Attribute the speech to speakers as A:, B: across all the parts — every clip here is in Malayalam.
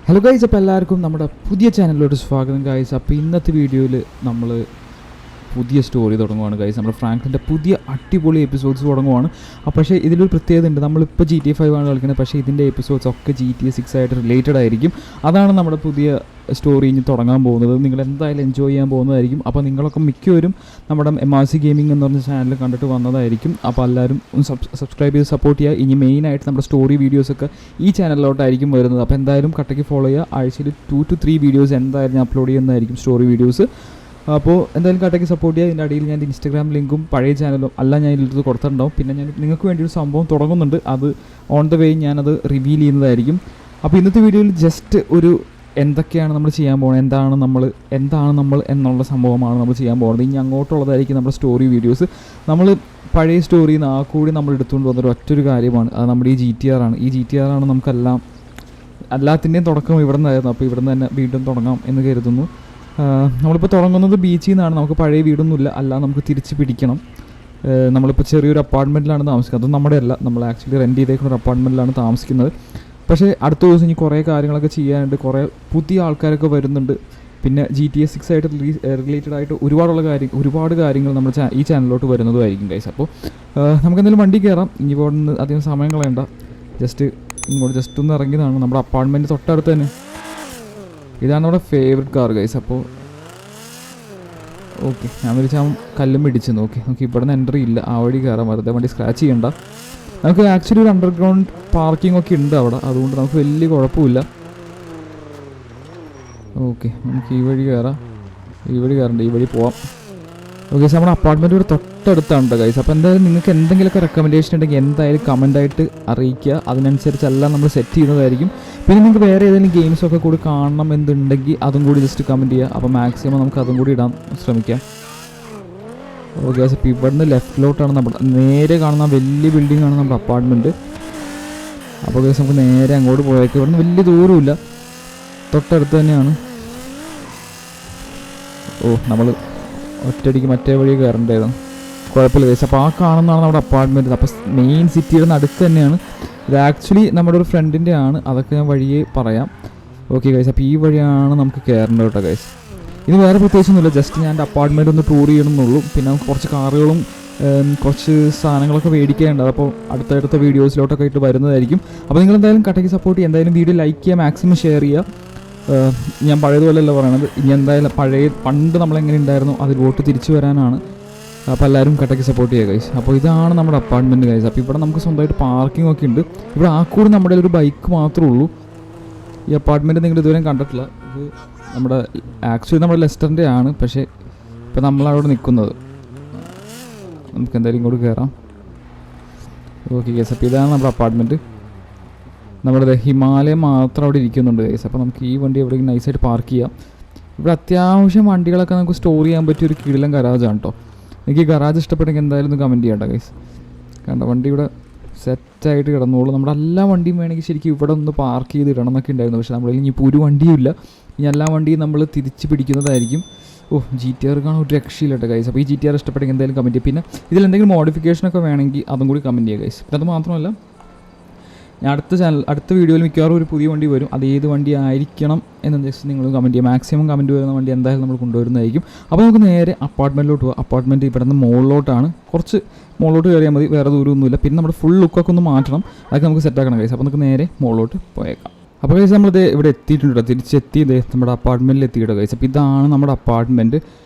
A: ഹലോ ഗൈസ്, അപ്പോൾ എല്ലാവർക്കും നമ്മുടെ പുതിയ ചാനലിലോട്ട് സ്വാഗതം ഗൈസ്. അപ്പോൾ ഇന്നത്തെ വീഡിയോയിൽ നമ്മൾ പുതിയ സ്റ്റോറി തുടങ്ങുവാണ് ഗൈസ്. നമ്മുടെ ഫ്രാങ്ക്ലിൻ്റെ പുതിയ അടിപൊളി എപ്പിസോഡ്സ് തുടങ്ങുവാണ്. പക്ഷേ ഇതിലൊരു പ്രത്യേകത ഉണ്ട്. നമ്മളിപ്പോൾ GTA 5 ആണ് കളിക്കുന്നത്, പക്ഷേ ഇതിൻ്റെ എപ്പിസോഡ്സ് ഒക്കെ GTA 6 ആയിട്ട് റിലേറ്റഡ് ആയിരിക്കും. അതാണ് നമ്മുടെ പുതിയ സ്റ്റോറി ഇനി തുടങ്ങാൻ പോകുന്നത്. നിങ്ങൾ എന്തായാലും എൻജോയ് ചെയ്യാൻ പോകുന്നതായിരിക്കും. അപ്പോൾ നിങ്ങളൊക്കെ മിക്കവരും നമ്മുടെ MRC ഗെയിമിംഗ് എന്ന് പറഞ്ഞ ചാനൽ കണ്ടിട്ട് വന്നതായിരിക്കും. അപ്പോൾ എല്ലാവരും ഒന്ന് സബ്സ്ക്രൈബ് ചെയ്ത് സപ്പോർട്ട് ചെയ്യുക. ഇനി മെയിനായിട്ട് നമ്മുടെ സ്റ്റോറി വീഡിയോസൊക്കെ ഈ ചാനലിലോട്ടായിരിക്കും വരുന്നത്. അപ്പോൾ എന്തായാലും കട്ടയ്ക്ക് ഫോളോ ചെയ്യുക. ആഴ്ചയിൽ 2 to 3 വീഡിയോസ് എന്തായാലും ഞാൻ അപ്ലോഡ് ചെയ്യുന്നതായിരിക്കും, സ്റ്റോറി വീഡിയോസ്. അപ്പോൾ എന്തായാലും കട്ടയ്ക്ക് സപ്പോർട്ട് ചെയ്യുക. ഇതിൻ്റെ അടിയിൽ ഞാൻ ഇൻസ്റ്റാഗ്രാം ലിങ്കും പഴയ ചാനലും എല്ലാം ഞാൻ ഇതിൽ കൊടുത്തിട്ടുണ്ടാവും. പിന്നെ ഞാൻ നിങ്ങൾക്ക് വേണ്ടി ഒരു സംഭവം തുടങ്ങുന്നുണ്ട്. അത് ഓൺ ദ വേ ഞാനത് റിവീൽ ചെയ്യുന്നതായിരിക്കും. അപ്പോൾ ഇന്നത്തെ വീഡിയോയിൽ ജസ്റ്റ് ഒരു എന്തൊക്കെയാണ് നമ്മൾ ചെയ്യാൻ പോകുന്നത്, എന്താണ് നമ്മൾ എന്നുള്ള സംഭവമാണ് നമ്മൾ ചെയ്യാൻ പോകുന്നത്. ഇനി അങ്ങോട്ടുള്ളതായിരിക്കും നമ്മുടെ സ്റ്റോറി വീഡിയോസ്. നമ്മൾ പഴയ സ്റ്റോറിയിൽ നിന്ന് കൂടി നമ്മൾ എടുത്തുകൊണ്ട് വന്നൊരു ഒറ്റൊരു കാര്യമാണ്, അത് നമ്മുടെ ഈ GTR ആണ്. ഈ GTR ആണ് നമുക്കെല്ലാം എല്ലാത്തിൻ്റെയും തുടക്കം ഇവിടെ നിന്നായിരുന്നു. അപ്പോൾ ഇവിടെ നിന്ന് തന്നെ വീണ്ടും തുടങ്ങാം എന്ന് കരുതുന്നു. നമ്മളിപ്പോൾ തുടങ്ങുന്നത് ബീച്ചിൽ നിന്നാണ്. നമുക്ക് പഴയ വീടൊന്നുമില്ല, അല്ല നമുക്ക് തിരിച്ച് പിടിക്കണം. നമ്മളിപ്പോൾ ചെറിയൊരു അപ്പാർട്ട്മെൻറ്റിലാണ് താമസിക്കുന്നത്. അത് നമ്മുടെ അല്ല, നമ്മൾ ആക്ച്വലി റെൻറ്റ് ചെയ്തേക്കുന്ന ഒരു അപ്പാർട്ട്മെൻറ്റിലാണ് താമസിക്കുന്നത്. പക്ഷേ അടുത്ത ദിവസം ഇനി കുറേ കാര്യങ്ങളൊക്കെ ചെയ്യാനുണ്ട്. കുറേ പുതിയ ആൾക്കാരൊക്കെ വരുന്നുണ്ട്. പിന്നെ GTA 6 ആയിട്ട് റിലേറ്റഡ് ആയിട്ട് ഒരുപാട് കാര്യങ്ങൾ നമ്മൾ ഈ ചാനലിലോട്ട് വരുന്നതുമായിരിക്കും ഗൈസ്. അപ്പോൾ നമുക്ക് എന്തെങ്കിലും വണ്ടി കയറാം. ഇനി ഇവിടെ അധികം സമയം കളയണ്ട. ജസ്റ്റ് ഒന്ന് ഇറങ്ങിയതാണ്. നമ്മുടെ അപ്പാർട്ട്മെൻറ്റ് തൊട്ടടുത്ത് തന്നെ. ഇതാണ് നമ്മുടെ ഫേവറേറ്റ് കാർ ഗൈസ്. അപ്പോൾ ഓക്കെ, ഞാൻ വിളിച്ചാൽ കല്ലും പിടിച്ചു. നോക്കി ഇവിടെ നിന്ന് എൻട്രി ഇല്ല, ആ വഴി കയറാൻ വെറുതെ വണ്ടി സ്ക്രാച്ച് ചെയ്യണ്ട. നമുക്ക് ആക്ച്വലി ഒരു അണ്ടർഗ്രൗണ്ട് പാർക്കിംഗ് ഒക്കെ ഉണ്ട് അവിടെ, അതുകൊണ്ട് നമുക്ക് വലിയ കുഴപ്പമില്ല. ഓക്കെ, നമുക്ക് ഈ വഴി കയറണ്ട, ഈ വഴി പോവാം. ഓക്കെ, നമ്മുടെ അപ്പാർട്ട്മെൻറ്റ് ഇവിടെ തൊട്ടടുത്താണ് ഗൈസ്. അപ്പോൾ എന്തായാലും നിങ്ങൾക്ക് എന്തെങ്കിലുമൊക്കെ റെക്കമെൻഡേഷൻ ഉണ്ടെങ്കിൽ എന്തായാലും കമൻറ്റായിട്ട് അറിയിക്കുക. അതിനനുസരിച്ചെല്ലാം നമ്മൾ സെറ്റ് ചെയ്യുന്നതായിരിക്കും. പിന്നെ നിങ്ങൾക്ക് വേറെ ഏതെങ്കിലും ഗെയിംസൊക്കെ കൂടി കാണണം എന്നുണ്ടെങ്കിൽ അതും കൂടി ജസ്റ്റ് കമൻറ്റ് ചെയ്യുക. അപ്പോൾ മാക്സിമം നമുക്ക് അതും കൂടി ഇടാൻ ശ്രമിക്കാം. ഓക്കെ, അപ്പോൾ ഇവിടുന്ന് ലെഫ്റ്റിലോട്ടാണ് നമ്മുടെ നേരെ കാണുന്ന വലിയ ബിൽഡിംഗ് ആണ് നമ്മുടെ അപ്പാർട്ട്മെൻറ്റ്. അപ്പോൾ ഗൈസ് നമുക്ക് നേരെ അങ്ങോട്ട് പോയേക്കാം. ഇവിടുന്ന് വലിയ ദൂരമില്ല, തൊട്ടടുത്ത് തന്നെയാണ്. നമ്മൾ ഒറ്റയടിക്ക് മറ്റേ വഴി കയറേണ്ടതായിരുന്നു, കുഴപ്പമില്ല ഗൈസ്. അപ്പോൾ ആ കാണുന്നതാണ് നമ്മുടെ അപ്പാർട്ട്മെൻറ്റ്. അപ്പോൾ മെയിൻ സിറ്റിയുടെ നടുക്ക് തന്നെയാണ്. ഇത് ആക്ച്വലി നമ്മുടെ ഒരു ഫ്രണ്ടിൻ്റെ ആണ്, അതൊക്കെ ഞാൻ വഴിയേ പറയാം. ഓക്കെ ഗൈസ്, അപ്പോൾ ഈ വഴിയാണ് നമുക്ക് കയറേണ്ടത് കേട്ടോ ഗൈസ്. ഇനി വേറെ പ്രത്യേകിച്ചൊന്നുമില്ല, ജസ്റ്റ് ഞാൻ എൻ്റെ അപ്പാർട്ട്മെൻറ്റ് ഒന്ന് ടൂർ ചെയ്യണമെന്നുള്ളൂ. പിന്നെ നമുക്ക് കുറച്ച് കാറുകളും കുറച്ച് സാധനങ്ങളൊക്കെ മേടിക്കാനുണ്ട്. അപ്പോൾ അടുത്തടുത്ത വീഡിയോസിലോട്ടൊക്കെ ആയിട്ട് വരുന്നതായിരിക്കും. അപ്പോൾ നിങ്ങൾ എന്തായാലും കട്ടയ്ക്ക് സപ്പോർട്ട് ചെയ്യുക. എന്തായാലും വീഡിയോ ലൈക്ക് ചെയ്യുക, മാക്സിമം ഷെയർ ചെയ്യുക. ഞാൻ പഴയതുപോലെയല്ല പറയണത്, ഇനി എന്തായാലും പണ്ട് നമ്മളെങ്ങനെ ഉണ്ടായിരുന്നു അതിലോട്ട് തിരിച്ചു വരാനാണ്. അപ്പോൾ എല്ലാവരും കട്ടയ്ക്ക് സപ്പോർട്ട് ചെയ്യുക ഗൈസ്. അപ്പോൾ ഇതാണ് നമ്മുടെ അപ്പാർട്ട്മെൻറ്റ് ഗൈസ്. അപ്പോൾ ഇവിടെ നമുക്ക് സ്വന്തമായിട്ട് പാർക്കിംഗ് ഒക്കെ ഉണ്ട്. ഇവിടെ കൂടി നമ്മുടെ ഒരു ബൈക്ക് മാത്രമേ ഉള്ളൂ. ഈ അപ്പാർട്ട്മെൻറ്റ് നിങ്ങൾ ഇതുവരെ കണ്ടിട്ടില്ല. ഇത് നമ്മുടെ ലെസ്റ്ററിൻ്റെ ആണ്, പക്ഷേ ഇപ്പോൾ നമ്മളവിടെ നിൽക്കുന്നത്. നമുക്ക് എന്തായാലും ഇങ്ങോട്ട് കയറാം. ഓക്കെ ഗൈസ്, അപ്പോൾ ഇതാണ് നമ്മുടെ അപ്പാർട്ട്മെൻറ്റ്. നമ്മുടെ ഹിമാലയം മാത്രം അവിടെ ഇരിക്കുന്നുണ്ട് ഗൈസ്. അപ്പോൾ നമുക്ക് ഈ വണ്ടി എവിടെയെങ്കിലും നൈസായിട്ട് പാർക്ക് ചെയ്യാം. ഇവിടെ അത്യാവശ്യം വണ്ടികളൊക്കെ നമുക്ക് സ്റ്റോർ ചെയ്യാൻ പറ്റിയ ഒരു കിടിലൻ ഗരാജാണ് കേട്ടോ. എനിക്ക് ഈ ഗരാജ് ഇഷ്ടപ്പെട്ടെങ്കിൽ എന്തായാലും ഒന്ന് കമൻറ്റ് ചെയ്യണ്ട ഗൈസ്. കണ്ട വണ്ടി ഇവിടെ സെറ്റായിട്ട് കിടന്നോളൂ. നമ്മുടെ എല്ലാ വണ്ടിയും വേണമെങ്കിൽ ശരിക്കും ഇവിടെ ഒന്ന് പാർക്ക് ചെയ്ത് ഇടണം എന്നൊക്കെ ഉണ്ടായിരുന്നു. പക്ഷേ നമ്മളിൽ ഇനിയിപ്പോൾ ഒരു വണ്ടിയും ഇല്ല. ഇനി എല്ലാ വണ്ടിയും നമ്മൾ തിരിച്ച് പിടിക്കുന്നതായിരിക്കും. GTR കാണാൻ ഒരു രക്ഷയില്ല കേട്ടോ ഗൈസ്. അപ്പോൾ ഈ GTR ഇഷ്ടപ്പെട്ടെങ്കിൽ എന്തായാലും കമൻറ്റ് ചെയ്യുക. പിന്നെ ഇതിലെന്തെങ്കിലും മോഡിഫിക്കേഷനൊക്കെ വേണമെങ്കിൽ അതും കൂടി കമൻറ്റ് ചെയ്യുക ഗൈസ്. പിന്നെ അത് മാത്രമല്ല, ഞാൻ അടുത്ത വീഡിയോയിൽ മിക്കവാറും ഒരു പുതിയ വണ്ടി വരും. അത് ഏത് വണ്ടി ആയിരിക്കണം എന്ന് ജസ്റ്റ് നിങ്ങൾ കമൻറ്റ് ചെയ്യുക. മാക്സിമം കമൻറ്റ് വരുന്ന വണ്ടി എന്തായാലും നമ്മൾ കൊണ്ടുവരുന്നതായിരിക്കും. അപ്പോൾ നമുക്ക് നേരെ അപ്പാർട്ട്മെൻറ്റിലോട്ട് പോകാം. അപ്പാർട്ട്മെൻറ്റ് ഇവിടെ നിന്ന് മുകളിലോട്ടാണ്, കുറച്ച് മുകളിലോട്ട് കയറിയാൽ മതി, വേറെ ദൂരമൊന്നുമില്ല. പിന്നെ നമ്മുടെ ഫുൾ ലുക്കൊക്കെ ഒന്ന് മാറ്റണം, അതൊക്കെ നമുക്ക് സെറ്റാക്കണം ഗൈസ്. അപ്പോൾ നമുക്ക് നേരെ മുകളിലോട്ട് പോയേക്കാം. അപ്പോൾ ഗൈസ് നമ്മളിത് ഇവിടെ എത്തിയിട്ടുണ്ട്, തിരിച്ചെത്തി നമ്മുടെ അപ്പാർട്ട്മെൻറ്റിൽ എത്തിയിട്ടോ ഗൈസ്. അപ്പോൾ ഇതാണ് നമ്മുടെ അപ്പാർട്ട്മെൻറ്റ്.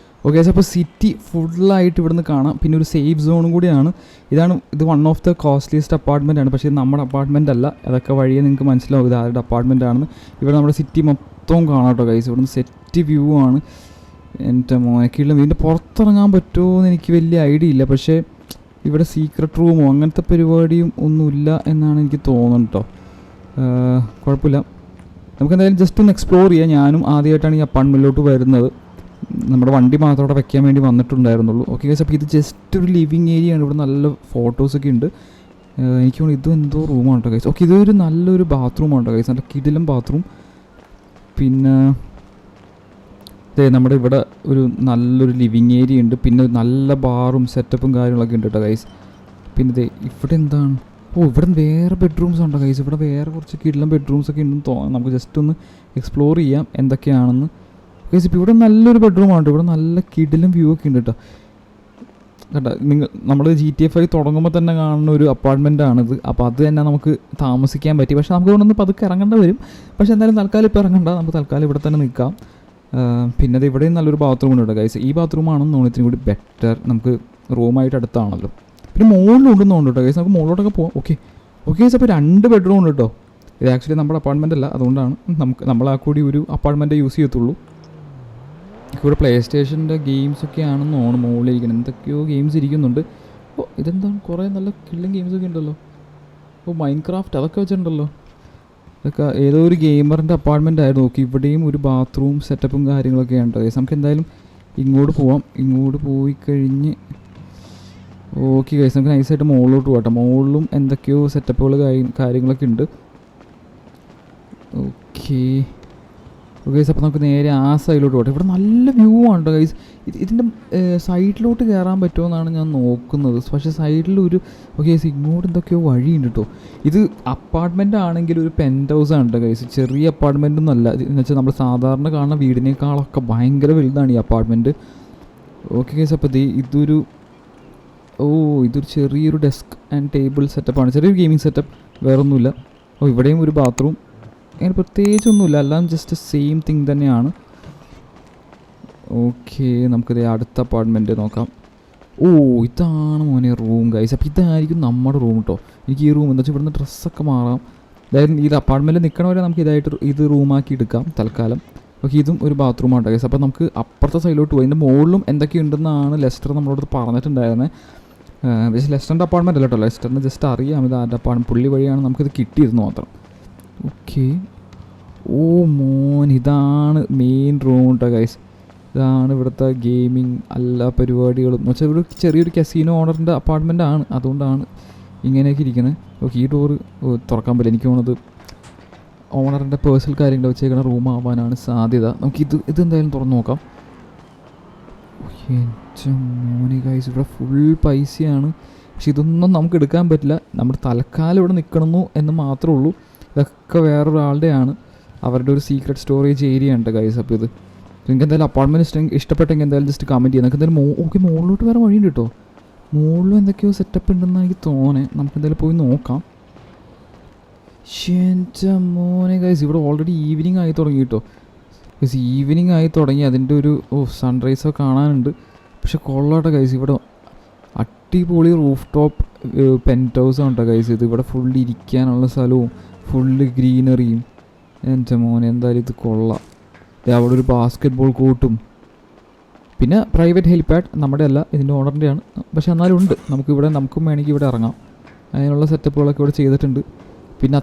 A: ഓക്കെ, അപ്പോൾ സിറ്റി ഫുള്ളായിട്ട് ഇവിടുന്ന് കാണാം. പിന്നെ ഒരു സേഫ് സോണും കൂടിയാണ്. ഇത് one of the costliest apartment ആണ്. പക്ഷേ ഇത് നമ്മുടെ അപ്പാർട്ട്മെൻ്റ് അല്ല, അതൊക്കെ വഴിയെ നിങ്ങൾക്ക് മനസ്സിലാവും ഇത് ആരുടെ അപ്പാർട്ട്മെൻ്റ് ആണെന്ന്. ഇവിടെ നമ്മുടെ സിറ്റി മൊത്തം കാണാം കേട്ടോ ഗൈസ്. ഇവിടുന്ന് സെറ്റ് വ്യൂ ആണ്. എൻ്റെ മോനൊക്കെയുള്ള വീടിൻ്റെ പുറത്തിറങ്ങാൻ പറ്റുമോ എന്ന് എനിക്ക് വലിയ ഐഡിയ ഇല്ല. പക്ഷേ ഇവിടെ സീക്രട്ട് റൂമോ അങ്ങനത്തെ പരിപാടിയും ഒന്നുമില്ല എന്നാണ് എനിക്ക് തോന്നുന്നത് കേട്ടോ. കുഴപ്പമില്ല, നമുക്ക് എന്തായാലും ജസ്റ്റ് ഒന്ന് എക്സ്പ്ലോർ ചെയ്യാം. ഞാനും ആദ്യമായിട്ടാണ് ഈ അപ്പാർട്ട്മെൻറ്റിലോട്ട് വരുന്നത്. നമ്മുടെ വണ്ടി മാത്രം അവിടെ വെക്കാൻ വേണ്ടി വന്നിട്ടുണ്ടായിരുന്നുള്ളൂ. ഓക്കെ ഗൈസ്, അപ്പോൾ ഇത് ജസ്റ്റ് ഒരു ലിവിങ് ഏരിയ ആണ്. ഇവിടെ നല്ല ഫോട്ടോസൊക്കെ ഉണ്ട്. എനിക്ക് തോന്നുന്നു ഇതും എന്തോ റൂമാണ് കേട്ടോ ഗൈസ്. ഓക്കെ, ഇതൊരു നല്ലൊരു ബാത്റൂമാണ് കേട്ടോ ഗൈസ്, നല്ല കിടിലം ബാത്റൂം. പിന്നെ നമ്മുടെ ഇവിടെ ഒരു നല്ലൊരു ലിവിങ് ഏരിയ ഉണ്ട്. പിന്നെ നല്ല ബാറും സെറ്റപ്പും കാര്യങ്ങളൊക്കെ ഉണ്ട് കേട്ടോ ഗൈസ്. പിന്നെ ഇവിടെ എന്താണ് ഓ ഇവിടെ വേറെ ബെഡ്റൂംസ് ഉണ്ടോ ഗൈസ്? ഇവിടെ വേറെ കുറച്ച് കിടിലം ബെഡ്റൂംസൊക്കെ ഉണ്ടെന്ന് തോന്നുന്നു. നമുക്ക് ജസ്റ്റ് ഒന്ന് എക്സ്പ്ലോർ ചെയ്യാം എന്തൊക്കെയാണെന്ന്. ഗൈസ് ഇപ്പോൾ ഇവിടെ നല്ലൊരു ബെഡ്റൂമാണ്. ഇവിടെ നല്ല കിടിലം വ്യൂ ഒക്കെ ഉണ്ട് കേട്ടോ. കേട്ടോ നമ്മൾ GTA 5 തുടങ്ങുമ്പോൾ തന്നെ കാണുന്ന ഒരു അപ്പാർട്ട്മെൻറ്റാണിത്. അപ്പോൾ അത് തന്നെ നമുക്ക് താമസിക്കാൻ പറ്റി. പക്ഷേ നമുക്ക് ഇവിടെ നിന്ന് പതുക്കെ ഇറങ്ങേണ്ട വരും. പക്ഷേ എന്തായാലും തൽക്കാലം ഇപ്പോൾ ഇറങ്ങണ്ട, നമുക്ക് തൽക്കാലം ഇവിടെ തന്നെ നിൽക്കാം. പിന്നെ അത് ഇവിടെയും നല്ലൊരു ബാത്റൂം ഉണ്ട് ഗൈസ്. ഈ ബാത്റൂമാണെന്ന് തോന്നുന്നു ഇത്തിരി കൂടി ബെറ്റർ. നമുക്ക് റൂമായിട്ട് അടുത്താണല്ലോ. പിന്നെ മുകളിലുണ്ടെന്ന് തോന്നുന്നു കേട്ടോ ഗൈസ്. നമുക്ക് മുകളിലോട്ടൊക്കെ പോകാം. ഓക്കെ ഗൈസ്, അപ്പോൾ 2 ബെഡ്റൂം ഉണ്ട് കേട്ടോ. ഇത് ആക്ച്വലി നമ്മുടെ അപ്പാർട്ട്മെൻ്റ് അല്ല, അതുകൊണ്ടാണ് നമ്മൾ ആ കൂടി ഒരു അപ്പാർട്ട്മെൻറ്റ് യൂസ് ചെയ്യത്തുള്ളൂ. ഇവിടെ പ്ലേ സ്റ്റേഷൻ്റെ ഗെയിംസൊക്കെ ആണെന്ന് തോന്നുന്നു മുകളിലിരിക്കണം. എന്തൊക്കെയോ ഗെയിംസ് ഇരിക്കുന്നുണ്ട്. ഓ ഇതെന്താണ് കുറേ നല്ല കിള്ളും ഗെയിംസൊക്കെ ഉണ്ടല്ലോ. ഓ മൈൻക്രാഫ്റ്റ് അതൊക്കെ വെച്ചിട്ടുണ്ടല്ലോ. ഇതൊക്കെ ഏതോ ഒരു ഗെയിമറിൻ്റെ അപ്പാർട്ട്മെൻ്റ് ആയിരുന്നു. നോക്കി ഇവിടെയും ഒരു ബാത്റൂം സെറ്റപ്പും കാര്യങ്ങളൊക്കെ ഉണ്ട്. നമുക്ക് എന്തായാലും ഇങ്ങോട്ട് പോവാം. ഇങ്ങോട്ട് പോയി കഴിഞ്ഞ് ഓക്കെ ഗൈസ് നമുക്ക് നൈസായിട്ട് മുകളിലോട്ട് പോകട്ടെ. മുകളിലും എന്തൊക്കെയോ സെറ്റപ്പുകൾ കാര്യങ്ങളൊക്കെ ഉണ്ട്. ഓക്കെ ഗൈസ്, അപ്പോൾ നമുക്ക് നേരെ ആ സൈഡിലോട്ട് പോകട്ടെ. ഇവിടെ നല്ല വ്യൂ ആണ് കേട്ടോ ഗൈസ്. ഇതിൻ്റെ സൈഡിലോട്ട് കയറാൻ പറ്റുമോ എന്നാണ് ഞാൻ നോക്കുന്നത്. പക്ഷേ സൈഡിലൊരു ഓക്കെ ഗൈസ് ഇങ്ങോട്ട് എന്തൊക്കെയോ വഴിയുണ്ട് കേട്ടോ. ഇത് അപ്പാർട്ട്മെൻ്റ് ആണെങ്കിൽ ഒരു പെൻറ്റ് ഹൗസ് ആണ് കേട്ടോ ഗൈസ്. ചെറിയ അപ്പാർട്ട്മെൻറ്റൊന്നും അല്ല. എന്ന് വെച്ചാൽ നമ്മൾ സാധാരണ കാണുന്ന വീടിനേക്കാളൊക്കെ ഭയങ്കര വലുതാണ് ഈ അപ്പാർട്ട്മെൻറ്റ്. ഓക്കെ ഗൈസ്, അപ്പോൾ ഇതൊരു ഇതൊരു ചെറിയൊരു ഡെസ്ക് ആൻഡ് ടേബിൾ സെറ്റപ്പാണ്. ചെറിയൊരു ഗെയിമിംഗ് സെറ്റപ്പ്, വേറൊന്നുമില്ല. ഇവിടെയും ഒരു ബാത്റൂം. അങ്ങനെ പ്രത്യേകിച്ചൊന്നുമില്ല, എല്ലാം ജസ്റ്റ് സെയിം തിങ് തന്നെയാണ്. ഓക്കെ നമുക്കിത് അടുത്ത അപ്പാർട്ട്മെൻറ്റ് നോക്കാം. ഇതാണ് മോനെ റൂം ഗൈസ്. അപ്പോൾ ഇതായിരിക്കും നമ്മുടെ റൂം കേട്ടോ. എനിക്ക് ഈ റൂം എന്താ വെച്ചാൽ ഇവിടുന്ന് ഡ്രസ്സൊക്കെ മാറാം. അതായത് ഇത് അപ്പാർട്ട്മെൻറ്റിൽ നിൽക്കണവരെ നമുക്ക് ഇത് റൂമാക്കി എടുക്കാം തൽക്കാലം. ഓക്കെ ഇതും ഒരു ബാത്റൂമാണ് ഗൈസ്. അപ്പോൾ നമുക്ക് അപ്പുറത്തെ സൈഡിലോട്ട് പോയി. ഇതിൻ്റെ മുകളിലും എന്തൊക്കെയുണ്ടെന്നാണ് ലെസ്റ്റർ നമ്മളോട് പറഞ്ഞിട്ടുണ്ടായിരുന്നത്. പക്ഷേ ലെസ്റ്ററിൻ്റെ അപ്പാർട്ട്മെൻറ്റ് അല്ല കേട്ടോ. ലെസ്റ്ററിന് ജസ്റ്റ് അറിയാം ഇത് ആരുടെ അപ്പാർട്ട്മെൻറ്റ്, പുള്ളി വഴിയാണ് നമുക്കിത് കിട്ടിയിരുന്നു മാത്രം. ഓക്കെ മോൻ ഇതാണ് മെയിൻ റൂം കേട്ടോ ഗൈസ്. ഇതാണ് ഇവിടുത്തെ ഗെയിമിങ് എല്ലാ പരിപാടികളും. എന്ന് വെച്ചാൽ ഇവിടെ ചെറിയൊരു കസീനോ ഓണറിൻ്റെ അപ്പാർട്ട്മെൻ്റ് ആണ്, അതുകൊണ്ടാണ് ഇങ്ങനെയൊക്കെ ഇരിക്കുന്നത്. ഓക്കെ ഈ ഡോറ് തുറക്കാൻ പറ്റില്ല. എനിക്ക് തോന്നുന്നത് ഓണറിൻ്റെ പേഴ്സണൽ കാര്യങ്ങൾ വെച്ചേക്കുന്ന റൂം ആവാനാണ് സാധ്യത. നമുക്ക് ഇതെന്തായാലും തുറന്ന് നോക്കാം. മോനെ ഗൈസ് ഇവിടെ ഫുൾ പൈസയാണ്. പക്ഷെ ഇതൊന്നും നമുക്ക് എടുക്കാൻ പറ്റില്ല. നമ്മുടെ തൽക്കാലം ഇവിടെ നിൽക്കണമെന്നു എന്ന് മാത്രമേ ഉള്ളൂ. ഇതൊക്കെ വേറൊരാളുടെയാണ്, അവരുടെ ഒരു സീക്രട്ട് സ്റ്റോറേജ് ഏരിയ ഉണ്ട് ഗൈസ്. അപ്പോൾ ഇത് നിങ്ങൾക്ക് എന്തായാലും അപ്പാർട്ട്മെൻറ്റ് ഇഷ്ടപ്പെട്ടെങ്കിൽ എന്തായാലും ജസ്റ്റ് കമൻറ്റ് ചെയ്യാം. നിങ്ങൾക്ക് എന്തായാലും മുകളിലോട്ട് വേറെ വഴിയുണ്ട് കേട്ടോ. മുകളിലും എന്തൊക്കെയോ സെറ്റപ്പ് ഉണ്ടെന്നാണ് എനിക്ക് തോന്നേ. നമുക്ക് എന്തായാലും പോയി നോക്കാം. മോനെ ഗൈസ് ഇവിടെ ഓൾറെഡി ഈവനിങ് ആയി തുടങ്ങി കേട്ടോ. ഗൈസ് ഈവനിങ് ആയി തുടങ്ങി. അതിൻ്റെ ഒരു സൺറൈസൊക്കെ കാണാനുണ്ട്. പക്ഷെ കൊള്ളാട്ടോ ഗൈസ്. ഇവിടെ അടിപൊളി റൂഫ് ടോപ്പ് പെൻറ്റ് ഹൗസാണ് കേട്ടോ ഗൈസ്. ഇത് ഇവിടെ ഫുള്ള് ഇരിക്കാനുള്ള സ്ഥലവും ഫുള്ള് ഗ്രീനറിയും. എൻ്റെ മോനെ എന്തായാലും ഇത് കൊള്ളാം. അവിടെ ഒരു ബാസ്കറ്റ് ബോൾ കോർട്ടും പിന്നെ പ്രൈവറ്റ് ഹെലിപാഡ്. നമ്മുടെ അല്ല, ഇതിൻ്റെ ഓണറിൻ്റെയാണ്. പക്ഷെ എന്നാലും ഉണ്ട്, നമുക്കും വേണമെങ്കിൽ ഇവിടെ ഇറങ്ങാം. അതിനുള്ള സെറ്റപ്പുകളൊക്കെ ഇവിടെ ചെയ്തിട്ടുണ്ട്. പിന്നെ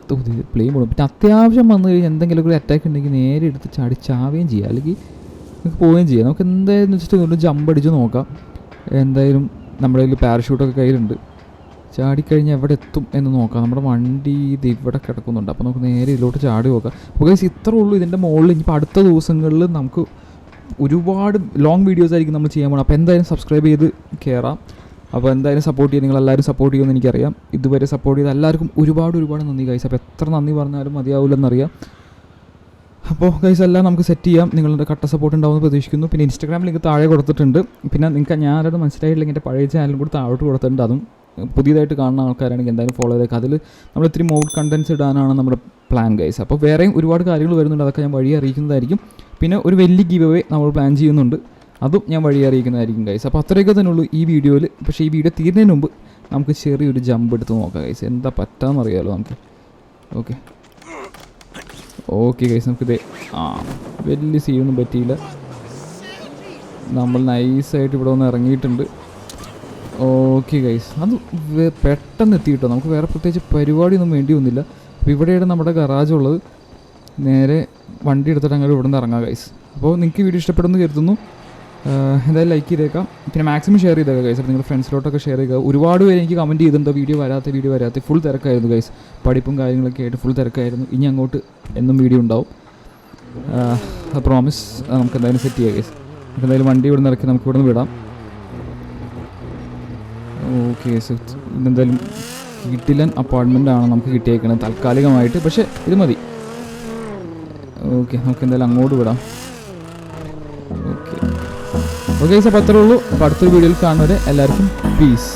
A: പ്ലെയിൻ പോടും. പിന്നെ അത്യാവശ്യം വന്നു കഴിഞ്ഞാൽ എന്തെങ്കിലും ഒരു അറ്റാക്ക് ഉണ്ടെങ്കിൽ നേരെ എടുത്ത് ചാവുകയും ചെയ്യാം, അല്ലെങ്കിൽ നമുക്ക് പോവുകയും ചെയ്യാം. നമുക്ക് എന്തായാലും വെച്ചിട്ട് ഒരു ജമ്പ് അടിച്ച് നോക്കാം. എന്തായാലും നമ്മുടെ കയ്യിൽ പാരഷൂട്ടൊക്കെ കയ്യിലുണ്ട്. ചാടിക്കഴിഞ്ഞാൽ എവിടെ എത്തും എന്ന് നോക്കാം. നമ്മുടെ വണ്ടി ഇത് ഇവിടെ കിടക്കുന്നുണ്ട്. അപ്പോൾ നമുക്ക് നേരെ ഇതിലോട്ട് ചാടി നോക്കാം. അപ്പോൾ ഗൈസ് ഇത്രേ ഉള്ളൂ ഇതിൻ്റെ മുകളിൽ. ഇനിയിപ്പോൾ അടുത്ത ദിവസങ്ങളിൽ നമുക്ക് ഒരുപാട് ലോങ് വീഡിയോസ് ആയിരിക്കും നമ്മൾ ചെയ്യാൻ പോകണം. അപ്പോൾ എന്തായാലും സബ്സ്ക്രൈബ് ചെയ്ത് കയറാം. അപ്പോൾ എന്തായാലും സപ്പോർട്ട് ചെയ്യുക. നിങ്ങളെല്ലാവരും സപ്പോർട്ട് ചെയ്യുമെന്ന് എനിക്കറിയാം. ഇതുവരെ സപ്പോർട്ട് ചെയ്ത എല്ലാവർക്കും ഒരുപാട് നന്ദി ഗൈസ്. അപ്പോൾ എത്ര നന്ദി പറഞ്ഞാലും മതിയാവില്ലെന്നറിയാം. അപ്പോൾ ഗൈസ് എല്ലാം നമുക്ക് സെറ്റ് ചെയ്യാം. നിങ്ങളുടെ കട്ട സപ്പോർട്ട് ഉണ്ടാവുമെന്ന് പ്രതീക്ഷിക്കുന്നു. പിന്നെ ഇൻസ്റ്റാഗ്രാമിൽ ലിങ്ക് താഴെ കൊടുത്തിട്ടുണ്ട്. പിന്നെ നിങ്ങൾക്ക് ഞാനത് മനസ്സിലായിട്ടില്ലെങ്കിൽ എൻ്റെ പഴയ ചാനലും കൂടി താഴോട്ട് കൊടുത്തിട്ടുണ്ട്. അതും പുതിയതായിട്ട് കാണുന്ന ആൾക്കാരാണെങ്കിൽ എന്തായാലും ഫോളോ ചെയ്തേക്കാം. അതിൽ നമ്മൾ ഇത്തിരി മോഡ് കണ്ടൻസ് ഇടാനാണ് നമ്മുടെ പ്ലാൻ ഗൈസ്. അപ്പോൾ വേറെയും ഒരുപാട് കാര്യങ്ങൾ വരുന്നുണ്ട്. അതൊക്കെ ഞാൻ വഴി അറിയിക്കുന്നതായിരിക്കും. പിന്നെ ഒരു വലിയ ഗിവ് അവേ നമ്മൾ പ്ലാൻ ചെയ്യുന്നുണ്ട്. അതും ഞാൻ വഴി അറിയിക്കുന്നതായിരിക്കും ഗൈസ്. അപ്പോൾ അത്രയൊക്കെ തന്നെ ഉള്ളൂ ഈ വീഡിയോയിൽ. പക്ഷേ ഈ വീഡിയോ തീരുന്നതിന് മുമ്പ് നമുക്ക് ചെറിയൊരു ജമ്പ് എടുത്ത് നോക്കാം ഗൈസ്. എന്താ പറ്റാമെന്ന് അറിയാമല്ലോ നമുക്ക്. ഓക്കെ ഗൈസ് നമുക്കിത് വലിയ സീനൊന്നും പറ്റിയില്ല. നമ്മൾ നൈസായിട്ട് ഇവിടെ ഒന്ന് ഇറങ്ങിയിട്ടുണ്ട്. ഓക്കെ ഗൈസ് അത് പെട്ടെന്ന് എത്തിയിട്ടോ. നമുക്ക് വേറെ പ്രത്യേകിച്ച് പരിപാടിയൊന്നും വേണ്ടി വന്നില്ല. അപ്പോൾ ഇവിടെയാണ് നമ്മുടെ ഗറാജ് ഉള്ളത്. നേരെ വണ്ടി എടുത്തിട്ട് അങ്ങോട്ട് ഇവിടെ നിന്ന് ഇറങ്ങാം ഗൈസ്. അപ്പോൾ നിങ്ങൾക്ക് വീഡിയോ ഇഷ്ടപ്പെടുമെന്ന് കരുതുന്നു. എന്തായാലും ലൈക്ക് ചെയ്തേക്കാം. പിന്നെ മാക്സിമം ഷെയർ ചെയ്തേക്കാം ഗൈസ്. അപ്പോൾ നിങ്ങളുടെ ഫ്രണ്ട്സിലോട്ടൊക്കെ ഷെയർ ചെയ്യുക. ഒരുപാട് പേര് എനിക്ക് കമൻറ്റ് ചെയ്തിട്ടുണ്ടോ വീഡിയോ വരാത്ത ഫുൾ തിരക്കായിരുന്നു ഗൈസ്. പഠിപ്പും കാര്യങ്ങളൊക്കെ ആയിട്ട് ഫുൾ തിരക്കായിരുന്നു. ഇനി അങ്ങോട്ട് എന്നും വീഡിയോ ഉണ്ടാവും. പ്രോമിസ് നമുക്ക് എന്തായാലും സെറ്റ് ചെയ്യാം ഗൈസ്. നമുക്ക് എന്തായാലും വണ്ടി ഇവിടെ നിന്ന് ഇറക്കി നമുക്ക് ഇവിടെ നിന്ന് വിടാം. ഓക്കെ ഗൈസ് ഇന്നെന്തായാലും കിടിലൻ അപ്പാർട്ട്മെൻ്റ് ആണ് നമുക്ക് കിട്ടിയേക്കുന്നത് താൽക്കാലികമായിട്ട്. പക്ഷേ ഇത് മതി. ഓക്കെ, നമുക്ക് എന്തായാലും അങ്ങോട്ട് വിടാം. ഓക്കെ, അപ്പോൾ അത്രേ ഉള്ളൂ. അപ്പോൾ അടുത്തൊരു വീഡിയോയിൽ കാണുന്നവരെ എല്ലാവർക്കും പീസ്.